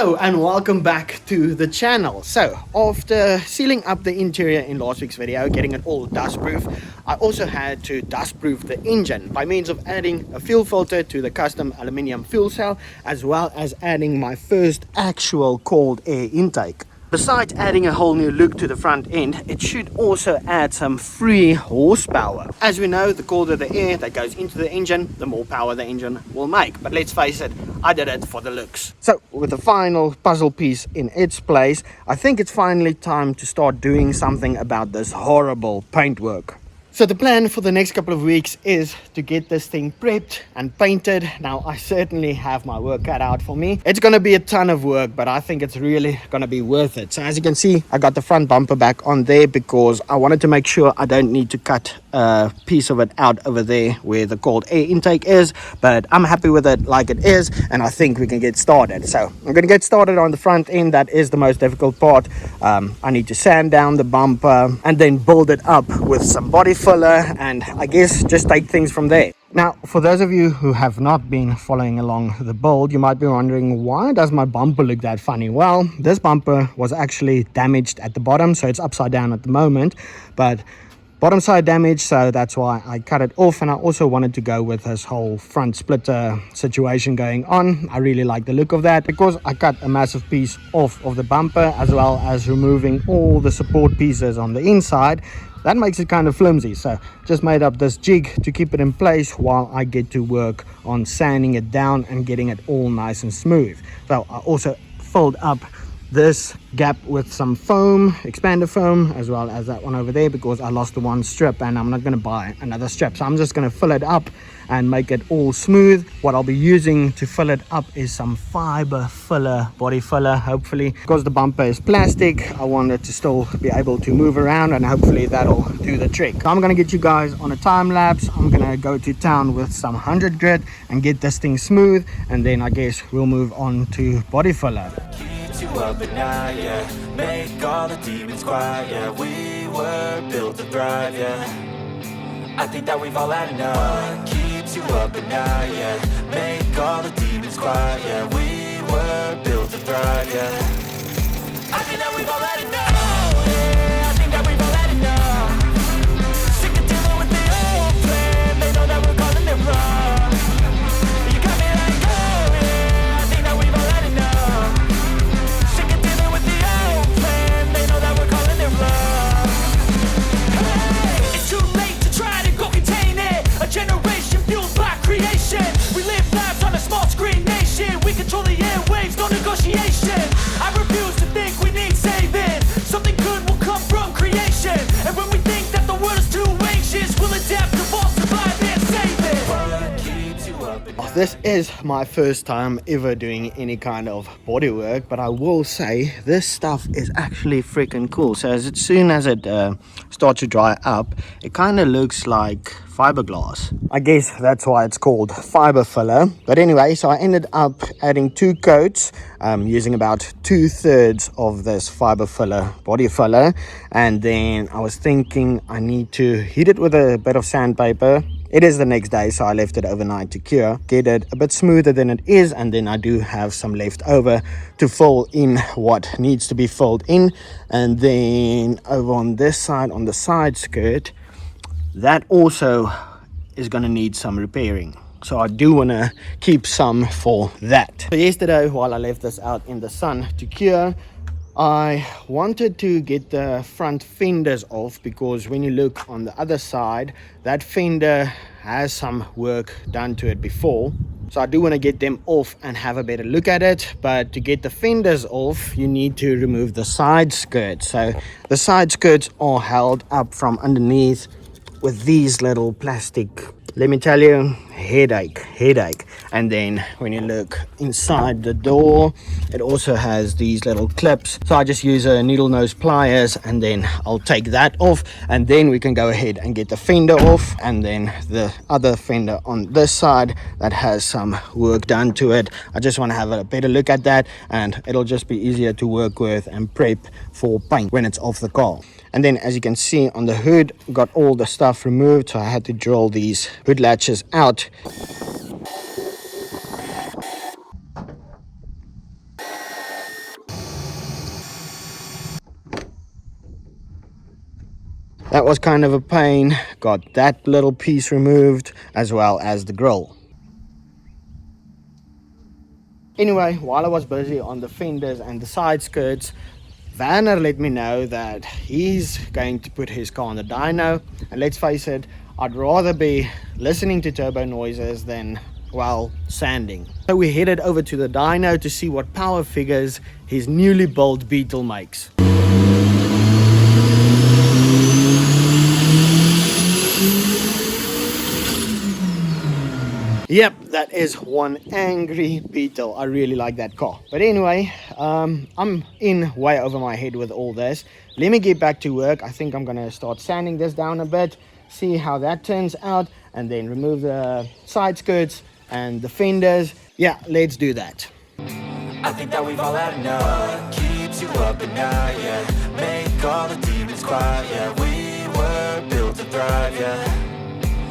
Hello and welcome back to the channel. So after sealing up the interior in last week's video, getting it all dust proof, I also had to dust proof the engine by means of adding a fuel filter to the custom aluminium fuel cell, as well as adding my first actual cold air intake. Besides adding a whole new look to the front end, it should also add some free horsepower. As we know, the colder the air that goes into the engine, the more power the engine will make. But let's face it, I did it for the looks. So with the final puzzle piece in its place, I think it's finally time to start doing something about this horrible paintwork. So the plan for the next couple of weeks is to get this thing prepped and painted. Now, I certainly have my work cut out for me. It's going to be a ton of work, but I think it's really going to be worth it. So as you can see, I got the front bumper back on there because I wanted to make sure I don't need to cut a piece of it out over there where the cold air intake is. But I'm happy with it like it is, and I think we can get started. So I'm going to get started on the front end. That is the most difficult part. I need to sand down the bumper and then build it up with some body filler, and I guess just take things from there. Now, for those of you who have not been following along the build, you might be wondering, why does my bumper look that funny? Well, this bumper was actually damaged at the bottom, so it's upside down at the moment, but bottom side damage, so that's why I cut it off. And I also wanted to go with this whole front splitter situation going on. I really like the look of that because I cut a massive piece off of the bumper, as well as removing all the support pieces on the inside. That makes it kind of flimsy, so just made up this jig to keep it in place while I get to work on sanding it down and getting it all nice and smooth. So I also filled up this gap with some foam, expander foam, as well as that one over there, because I lost the one strip and I'm not going to buy another strip. So I'm just going to fill it up and make it all smooth. What I'll be using to fill it up is some fiber filler, body filler, hopefully. Because the bumper is plastic, I want it to still be able to move around, and hopefully that'll do the trick. So I'm going to get you guys on a time lapse. I'm going to go to town with some 100 grit and get this thing smooth, and then I guess we'll move on to body filler. You up at night, yeah. Make all the demons quiet, yeah. We were built to thrive, yeah. I think that we've all had enough. What keeps you up at night, yeah. Make all the demons quiet, yeah. We were built to thrive, yeah. I think that we've all had enough. Yeah, I think that we've all had enough. Sick of dealing with the old plan. They know that we're calling it wrong. You got me like, oh yeah, I think that we've all had enough. Generation fueled by creation. We live lives on a small screen nation. We control the airwaves, no negotiation. I refuse to think we need saving. Something good will come from creation. And when we think that the world is too anxious, we'll adapt, evolve, survive, and save it. What keeps you up? This is my first time ever doing any kind of bodywork, but I will say this stuff is actually freaking cool. So as soon as it starts to dry up, it kind of looks like fiberglass. I guess that's why it's called fiber filler. But anyway, so I ended up adding 2 coats, using about 2/3 of this fiber filler, body filler, and then I was thinking I need to heat it with a bit of sandpaper. It is the next day, so I left it overnight to cure, get it a bit smoother than it is, and then I do have some left over to fill in what needs to be filled in. And then over on this side, on the side skirt, that also is going to need some repairing, so I do want to keep some for that. So yesterday, while I left this out in the sun to cure, I wanted to get the front fenders off, because when you look on the other side, that fender has some work done to it before. So I do want to get them off and have a better look at it. But to get the fenders off, you need to remove the side skirts. So the side skirts are held up from underneath with these little plastic, let me tell you, headache. And then when you look inside the door, it also has these little clips. So I just use a needle nose pliers, and then I'll take that off, and then we can go ahead and get the fender off. And then the other fender on this side that has some work done to it, I just want to have a better look at that, and it'll just be easier to work with and prep for paint when it's off the car. And then as you can see on the hood, got all the stuff removed, so I had to drill these hood latches out. That was kind of a pain. Got that little piece removed as well as the grill. Anyway, while I was busy on the fenders and the side skirts, Vanner let me know that he's going to put his car on the dyno, and let's face it, I'd rather be listening to turbo noises than, well, sanding. So we headed over to the dyno to see what power figures his newly built Beetle makes. Yep, that is one angry Beetle. I really like that car. But anyway, I'm in way over my head with all this. Let me get back to work. I think I'm gonna start sanding this down a bit, see how that turns out, and then remove the side skirts and the fenders. Yeah, let's do that. I think that we've all had enough. Keeps you up at night, yeah. Make all the demons quiet, yeah. We were built to thrive, yeah.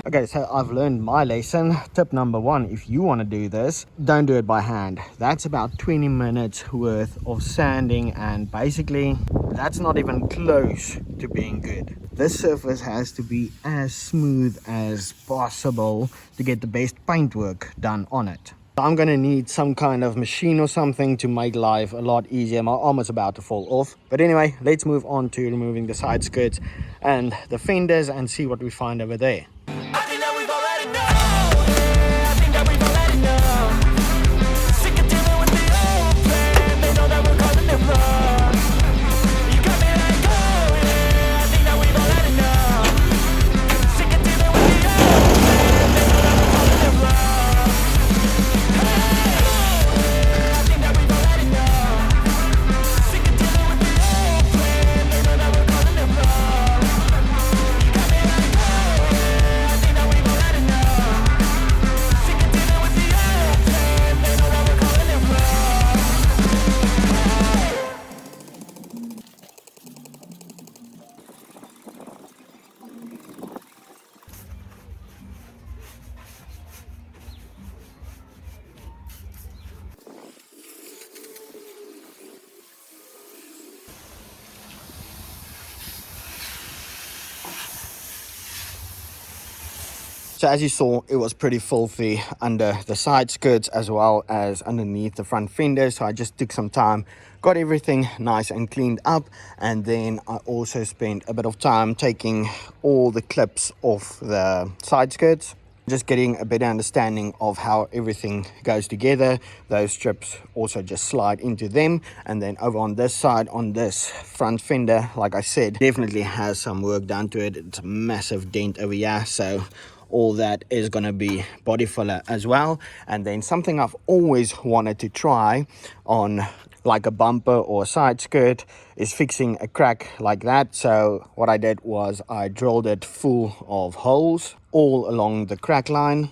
Okay, so I've learned my lesson. Tip number one, if you want to do this, don't do it by hand. That's about 20 minutes worth of sanding, and basically that's not even close to being good. This surface has to be as smooth as possible to get the best paintwork done on it. I'm gonna need some kind of machine or something to make life a lot easier. My arm is about to fall off. But anyway, let's move on to removing the side skirts and the fenders and see what we find over there. So as you saw, it was pretty filthy under the side skirts as well as underneath the front fenders. So I just took some time, got everything nice and cleaned up, and then I also spent a bit of time taking all the clips off the side skirts, just getting a better understanding of how everything goes together. Those strips also just slide into them, and then over on this side, on this front fender, like I said, definitely has some work done to it. It's a massive dent over here, so all that is going to be body filler as well. And then something I've always wanted to try on like a bumper or a side skirt is fixing a crack like that. So what I did was I drilled it full of holes all along the crack line.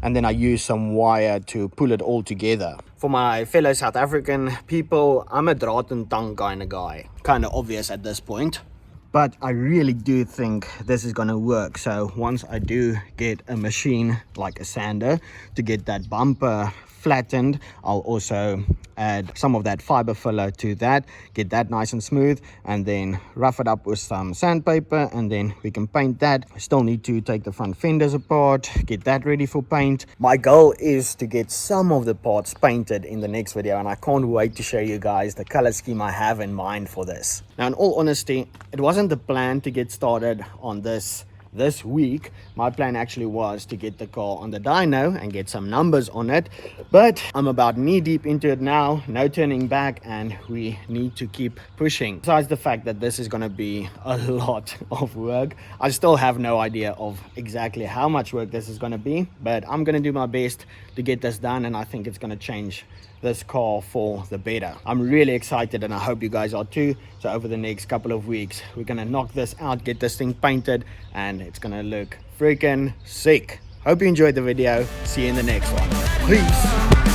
And then I use some wire to pull it all together. For my fellow South African people, I'm a draad and tang kind of guy. Kind of obvious at this point. But I really do think this is going to work. So once I do get a machine like a sander to get that bumper flattened, I'll also add some of that fiber filler to that, get that nice and smooth, and then rough it up with some sandpaper, and then we can paint that. I still need to take the front fenders apart, get that ready for paint. My goal is to get some of the parts painted in the next video, and I can't wait to show you guys the color scheme I have in mind for this. Now, in all honesty, it wasn't the plan to get started on this week. My plan actually was to get the car on the dyno and get some numbers on it, but I'm about knee deep into it now, no turning back, and we need to keep pushing. Besides the fact that this is going to be a lot of work, I still have no idea of exactly how much work this is going to be, but I'm going to do my best to get this done, and I think it's going to change this car for the better. I'm really excited, and I hope you guys are too. So over the next couple of weeks, we're gonna knock this out, get this thing painted, and it's gonna look freaking sick. Hope you enjoyed the video. See you in the next one. Peace.